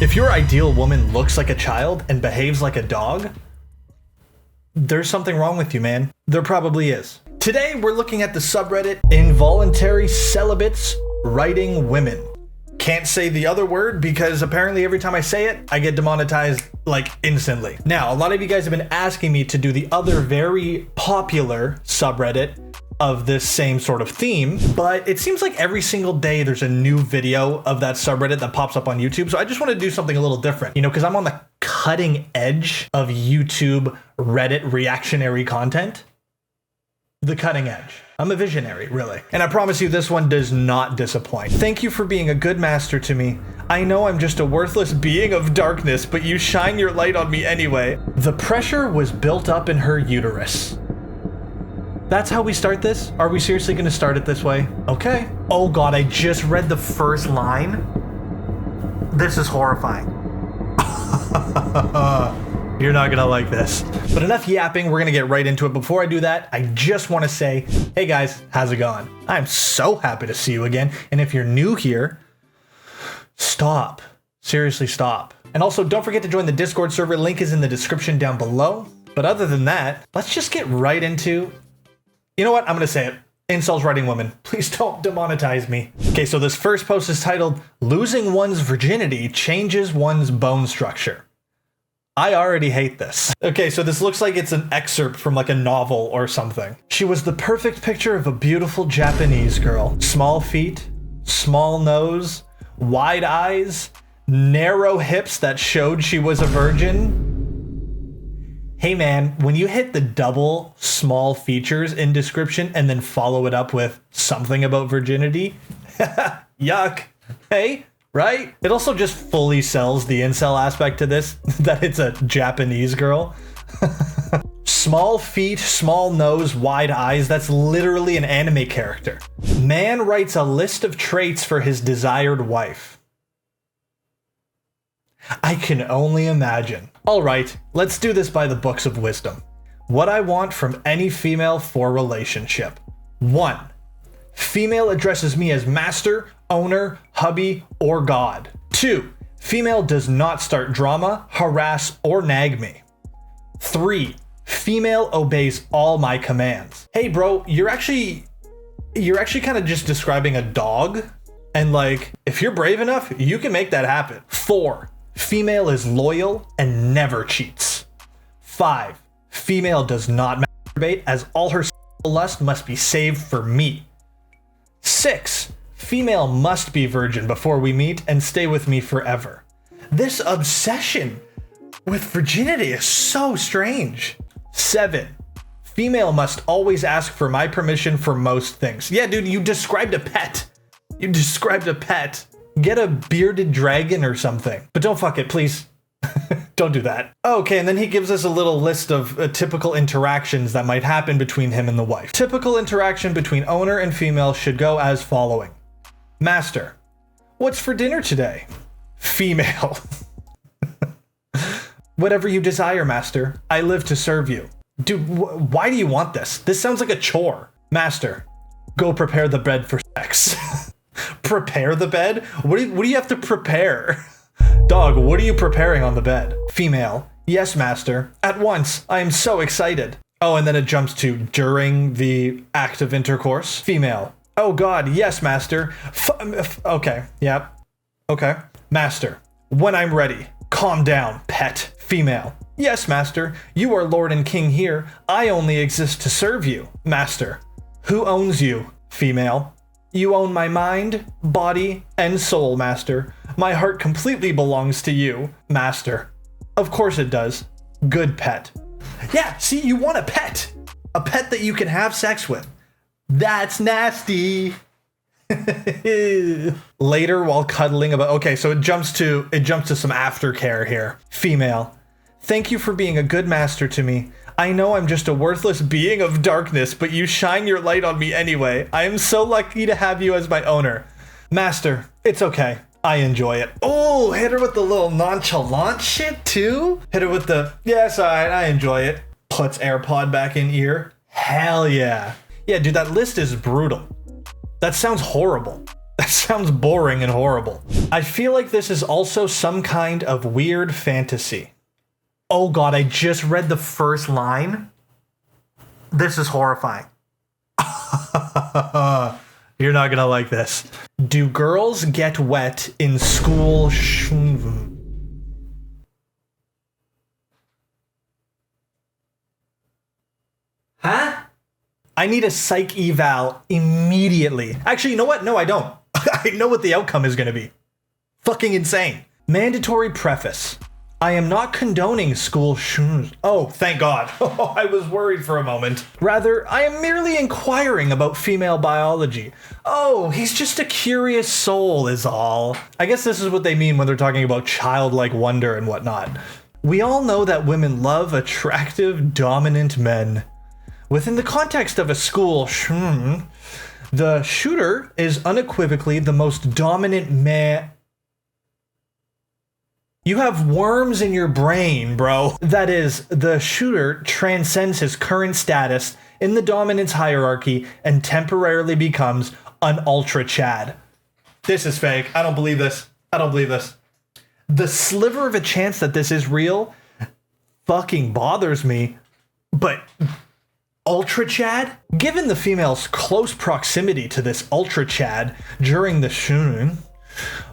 If your ideal woman looks like a child and behaves like a dog, there's something wrong with you, man. There probably is. Today, we're looking at the subreddit involuntary celibates writing women. Can't say the other word because apparently every time I say it, I get demonetized like instantly. Now, a lot of you guys have been asking me to do the other very popular subreddit of this same sort of theme, but it seems like every single day there's a new video of that subreddit that pops up on YouTube. So I just want to do something a little different, you know, because I'm on the cutting edge of YouTube Reddit reactionary content. The cutting edge. I'm a visionary, really. And I promise you this one does not disappoint. Thank you for being a good master to me. I know I'm just a worthless being of darkness, but you shine your light on me anyway. The pressure was built up in her uterus. That's how we start this? Are we seriously gonna start it this way? Okay. Oh God, I just read the first line. This is horrifying. You're not gonna like this. But enough yapping, we're gonna get right into it. Before I do that, I just wanna say, hey guys, how's it going? I'm so happy to see you again. And if you're new here, stop. Seriously, stop. And also, don't forget to join the Discord server. Link is in the description down below. But other than that, let's just get right into, you know what? I'm gonna say it. Incels writing women. Please don't demonetize me. Okay, so this first post is titled, Losing One's Virginity Changes One's Bone Structure. I already hate this. Okay, so this looks like it's an excerpt from like a novel or something. She was the perfect picture of a beautiful Japanese girl. Small feet, small nose, wide eyes, narrow hips that showed she was a virgin. Hey man, when you hit the double small features in description and then follow it up with something about virginity, yuck. Hey? Right? It also just fully sells the incel aspect to this, that it's a Japanese girl. Small feet, small nose, wide eyes, that's literally an anime character. Man writes a list of traits for his desired wife. I can only imagine. All right, let's do this by the books of wisdom. What I want from any female for relationship. 1. Female addresses me as master, owner, hubby, or god. 2. Female does not start drama, harass, or nag me. 3. Female obeys all my commands. Hey bro, you're actually kind of just describing a dog, and like, if you're brave enough, you can make that happen. 4. Female is loyal and never cheats. 5. Female does not masturbate, as all her lust must be saved for me. 6. Female must be virgin before we meet and stay with me forever. This obsession with virginity is so strange. 7. Female must always ask for my permission for most things. Yeah, dude, you described a pet. You described a pet. Get a bearded dragon or something. But don't fuck it, please. Don't do that. Okay, and then he gives us a little list of typical interactions that might happen between him and the wife. Typical interaction between owner and female should go as following. Master, what's for dinner today? Female. Whatever you desire, master. I live to serve you. Dude, why do you want this? This sounds like a chore. Master, go prepare the bed for sex. Prepare the bed? What do you have to prepare? Dog, what are you preparing on the bed? Female, yes, master. At once, I am so excited. Oh, and then it jumps to during the act of intercourse. Female, oh God, yes, master. Okay, yep. Okay. Master, when I'm ready. Calm down, pet. Female, yes, master. You are lord and king here. I only exist to serve you. Master, who owns you? Female, you own my mind, body, and soul, master. My heart completely belongs to you, master. Of course it does. Good pet. Yeah, see, you want a pet. A pet that you can have sex with. That's nasty. Later, while cuddling about, okay, so it jumps to some aftercare here. Female, thank you for being a good master to me. I know I'm just a worthless being of darkness, but you shine your light on me anyway. I am so lucky to have you as my owner. Master, it's okay. I enjoy it. Oh, hit her with the little nonchalant shit too? Hit her with the, yes, alright, I enjoy it. Puts AirPod back in ear. Hell yeah. Yeah, dude, that list is brutal. That sounds horrible. That sounds boring and horrible. I feel like this is also some kind of weird fantasy. Oh god, I just read the first line. This is horrifying. You're not gonna like this. Do girls get wet in school? Huh? I need a psych eval immediately. Actually, you know what? No, I don't. I know what the outcome is gonna be. Fucking insane. Mandatory preface. I am not condoning school Oh, thank God. I was worried for a moment. Rather, I am merely inquiring about female biology. Oh, he's just a curious soul is all. I guess this is what they mean when they're talking about childlike wonder and whatnot. We all know that women love attractive, dominant men. Within the context of a school the shooter is unequivocally the most dominant man. You have worms in your brain, bro. That is, the shooter transcends his current status in the dominance hierarchy and temporarily becomes an ultra Chad. This is fake. I don't believe this. I don't believe this. The sliver of a chance that this is real fucking bothers me. But ultra Chad? Given the female's close proximity to this ultra Chad during the shooting,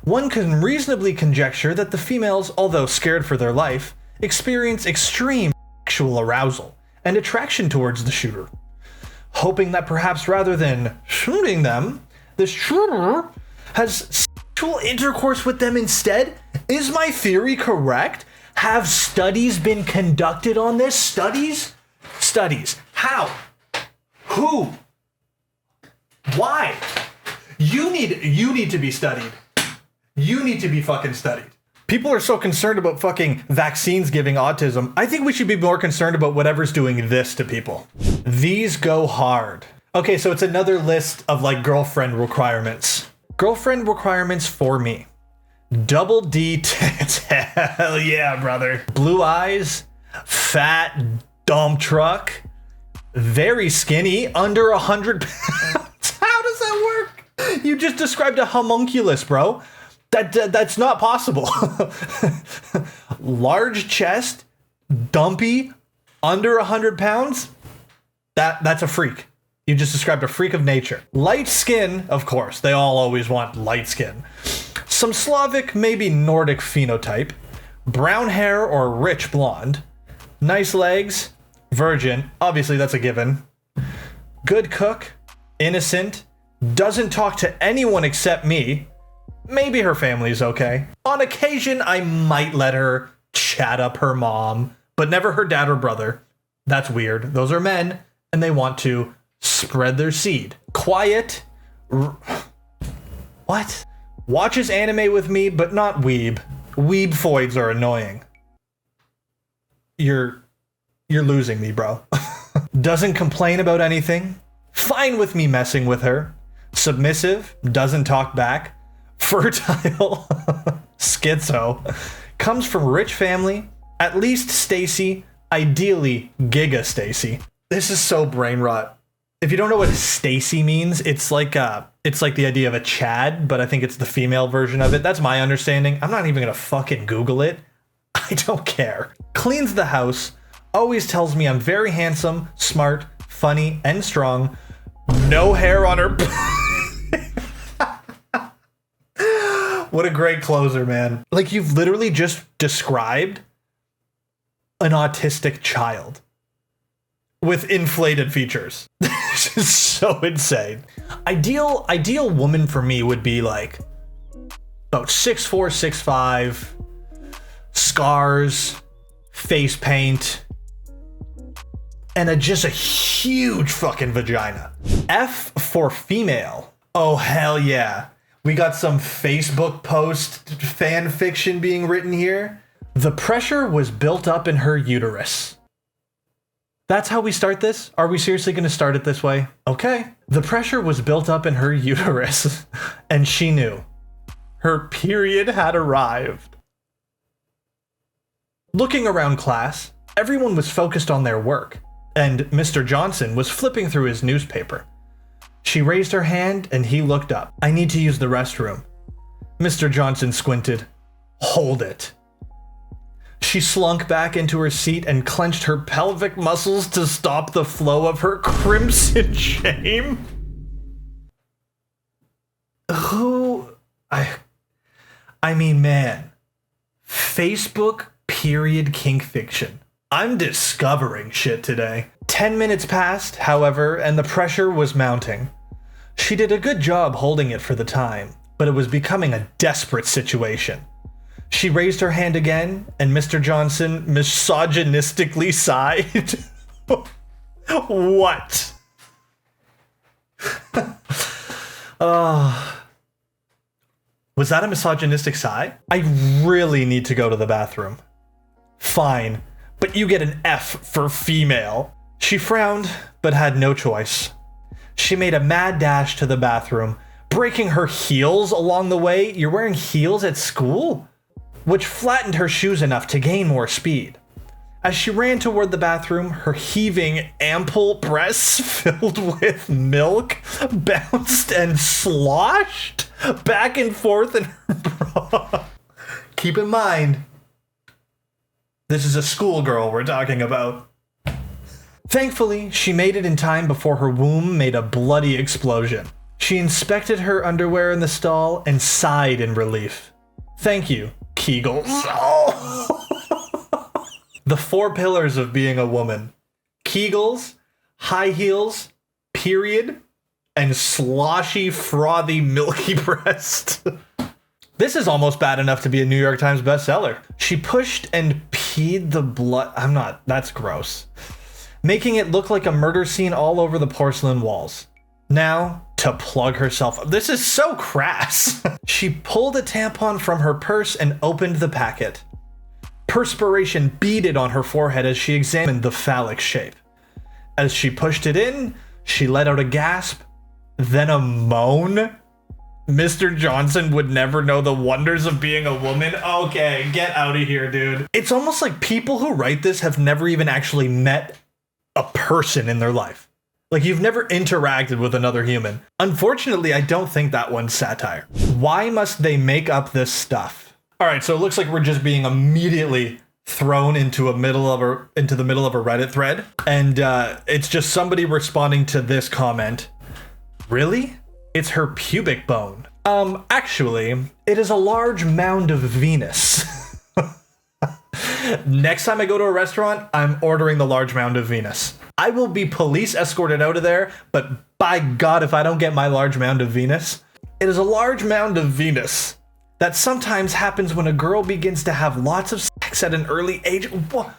one can reasonably conjecture that the females, although scared for their life, experience extreme sexual arousal and attraction towards the shooter. Hoping that perhaps rather than shooting them, the shooter has sexual intercourse with them instead? Is my theory correct? Have studies been conducted on this? Studies? Studies. How? Who? Why? You need to be studied. You need to be fucking studied. People are so concerned about fucking vaccines giving autism. I think we should be more concerned about whatever's doing this to people. These go hard. Okay, so it's another list of like girlfriend requirements. Girlfriend requirements for me. Double D tits. Hell yeah, brother. Blue eyes. Fat dump truck. Very skinny. Under 100 pounds. How does that work? You just described a homunculus, bro. That's not possible. Large chest, dumpy, under 100 pounds. That's a freak. You just described a freak of nature. Light skin, of course. They all always want light skin. Some Slavic, maybe Nordic phenotype. Brown hair or rich blonde. Nice legs. Virgin. Obviously, that's a given. Good cook. Innocent. Doesn't talk to anyone except me. Maybe her family's okay. On occasion, I might let her chat up her mom, but never her dad or brother. That's weird. Those are men, and they want to spread their seed. Quiet. What? Watches anime with me, but not weeb. Weebfoids are annoying. You're losing me, bro. Doesn't complain about anything. Fine with me messing with her. Submissive. Doesn't talk back. Fertile, schizo, comes from rich family, at least Stacy, ideally Giga Stacy. This is so brain rot. If you don't know what Stacy means, it's like the idea of a Chad, but I think it's the female version of it. That's my understanding. I'm not even gonna fucking Google it. I don't care. Cleans the house, always tells me I'm very handsome, smart, funny, and strong. No hair on her. What a great closer, man. Like, you've literally just described an autistic child with inflated features. This is so insane. Ideal woman for me would be like about 6'4", 6'5", scars, face paint, and just a huge fucking vagina. F for female. Oh, hell yeah. We got some Facebook post fan fiction being written here. The pressure was built up in her uterus. That's how we start this? Are we seriously going to start it this way? Okay. The pressure was built up in her uterus, and she knew. Her period had arrived. Looking around class, everyone was focused on their work, and Mr. Johnson was flipping through his newspaper. She raised her hand and he looked up. I need to use the restroom. Mr. Johnson squinted. Hold it. She slunk back into her seat and clenched her pelvic muscles to stop the flow of her crimson shame. I mean, man. Facebook period kink fiction. I'm discovering shit today. 10 minutes passed, however, and the pressure was mounting. She did a good job holding it for the time, but it was becoming a desperate situation. She raised her hand again, and Mr. Johnson misogynistically sighed. What? Was that a misogynistic sigh? I really need to go to the bathroom. Fine, but you get an F for female. She frowned, but had no choice. She made a mad dash to the bathroom, breaking her heels along the way. You're wearing heels at school? Which flattened her shoes enough to gain more speed. As she ran toward the bathroom, her heaving, ample breasts filled with milk bounced and sloshed back and forth in her bra. Keep in mind, this is a schoolgirl we're talking about. Thankfully, she made it in time before her womb made a bloody explosion. She inspected her underwear in the stall and sighed in relief. Thank you, Kegels. The 4 pillars of being a woman. Kegels, high heels, period, and sloshy, frothy, milky breast. This is almost bad enough to be a New York Times bestseller. She pushed and peed the blood. That's gross. Making it look like a murder scene all over the porcelain walls. Now, to plug herself up. This is so crass. She pulled a tampon from her purse and opened the packet. Perspiration beaded on her forehead as she examined the phallic shape. As she pushed it in, she let out a gasp, then a moan. Mr. Johnson would never know the wonders of being a woman. Okay, get out of here, dude. It's almost like people who write this have never even actually met a person in their life. Like, you've never interacted with another human. Unfortunately, I don't think that one's satire. Why must they make up this stuff? All right, so it looks like we're just being immediately thrown into the middle of a Reddit thread, and it's just somebody responding to this comment. Really? It's her pubic bone. Actually, it is a large mound of Venus. Next time I go to a restaurant, I'm ordering the large mound of Venus. I will be police escorted out of there, but by God, if I don't get my large mound of Venus. It is a large mound of Venus that sometimes happens when a girl begins to have lots of sex at an early age. What?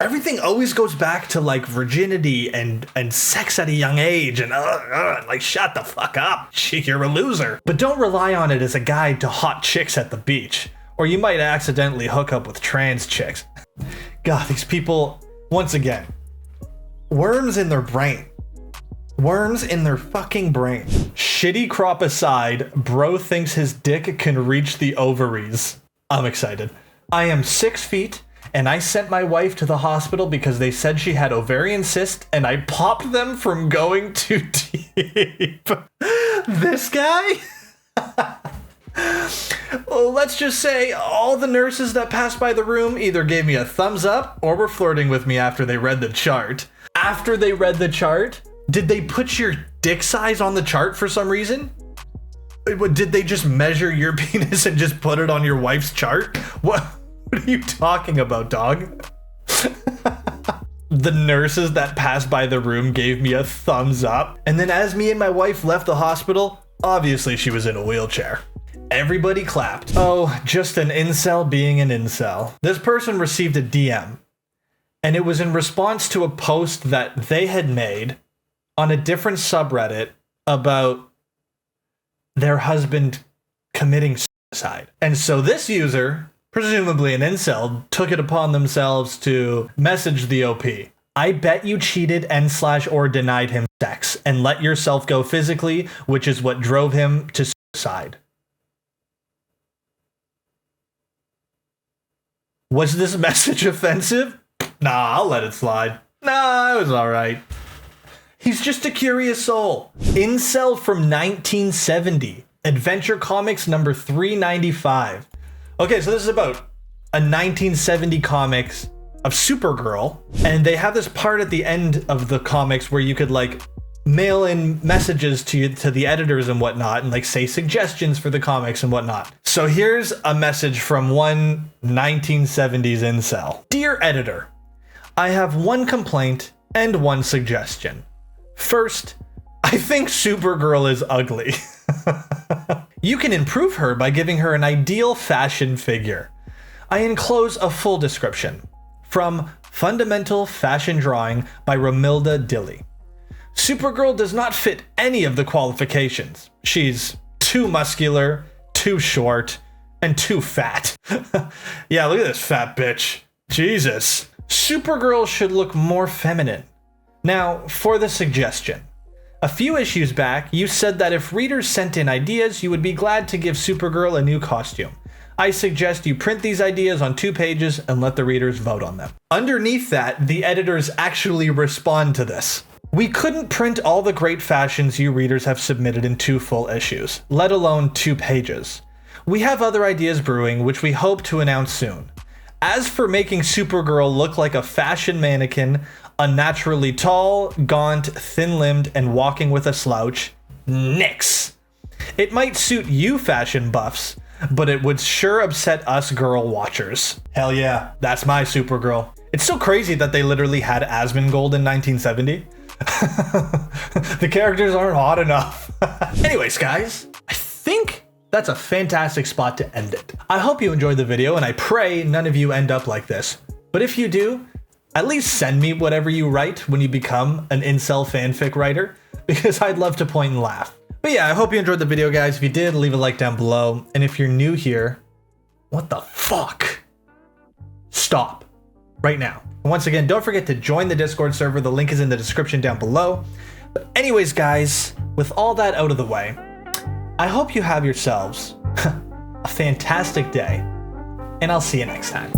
Everything always goes back to like virginity and sex at a young age and like shut the fuck up, you're a loser. But don't rely on it as a guide to hot chicks at the beach, or you might accidentally hook up with trans chicks. God, these people, once again, worms in their brain. Worms in their fucking brain. Shitty crop aside, bro thinks his dick can reach the ovaries. I'm excited. I am 6 feet, and I sent my wife to the hospital because they said she had ovarian cysts, and I popped them from going too deep. This guy? Well, let's just say all the nurses that passed by the room either gave me a thumbs up or were flirting with me after they read the chart. After they read the chart? Did they put your dick size on the chart for some reason? Did they just measure your penis and just put it on your wife's chart? What are you talking about, dog? The nurses that passed by the room gave me a thumbs up. And then as me and my wife left the hospital, obviously she was in a wheelchair. Everybody clapped. Oh, just an incel being an incel. This person received a DM, and it was in response to a post that they had made on a different subreddit about their husband committing suicide. And so this user, presumably an incel, took it upon themselves to message the OP. I bet you cheated and/or denied him sex and let yourself go physically, which is what drove him to suicide. Was this message offensive? Nah, I'll let it slide. Nah, it was all right. He's just a curious soul. Incel from 1970. Adventure Comics number 395. Okay, so this is about a 1970 comics of Supergirl, and they have this part at the end of the comics where you could like mail in messages to the editors and whatnot, and like say suggestions for the comics and whatnot. So here's a message from one 1970s incel. Dear editor, I have one complaint and one suggestion. First, I think Supergirl is ugly. You can improve her by giving her an ideal fashion figure. I enclose a full description from Fundamental Fashion Drawing by Romilda Dilly. Supergirl does not fit any of the qualifications. She's too muscular, too short, and too fat. Yeah, look at this fat bitch. Jesus. Supergirl should look more feminine. Now, for the suggestion. A few issues back, you said that if readers sent in ideas, you would be glad to give Supergirl a new costume. I suggest you print these ideas on 2 pages and let the readers vote on them. Underneath that, the editors actually respond to this. We couldn't print all the great fashions you readers have submitted in 2 full issues, let alone 2 pages. We have other ideas brewing, which we hope to announce soon. As for making Supergirl look like a fashion mannequin, unnaturally tall, gaunt, thin-limbed, and walking with a slouch, nix. It might suit you fashion buffs, but it would sure upset us girl watchers. Hell yeah, that's my Supergirl. It's so crazy that they literally had Asmongold in 1970. The characters aren't hot enough. Anyways, guys, I think that's a fantastic spot to end it. I hope you enjoyed the video, and I pray none of you end up like this. But if you do, at least send me whatever you write when you become an incel fanfic writer, because I'd love to point and laugh. But yeah, I hope you enjoyed the video, guys. If you did, leave a like down below. And if you're new here, what the fuck? Stop right now. And once again, don't forget to join the Discord server. The link is in the description down below. But anyways, guys, with all that out of the way, I hope you have yourselves a fantastic day, and I'll see you next time.